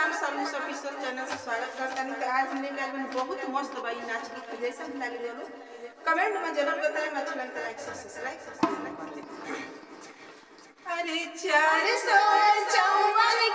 हमारे service officer channel से स्वागत करता हूँ। तो आज हमने एल्बम बहुत मस्त बाई नाच गीत जैसा लगे जरूर कमेंट में जरूर बताएं। अच्छा लगता है लाइक सब्सक्राइब। अरे 454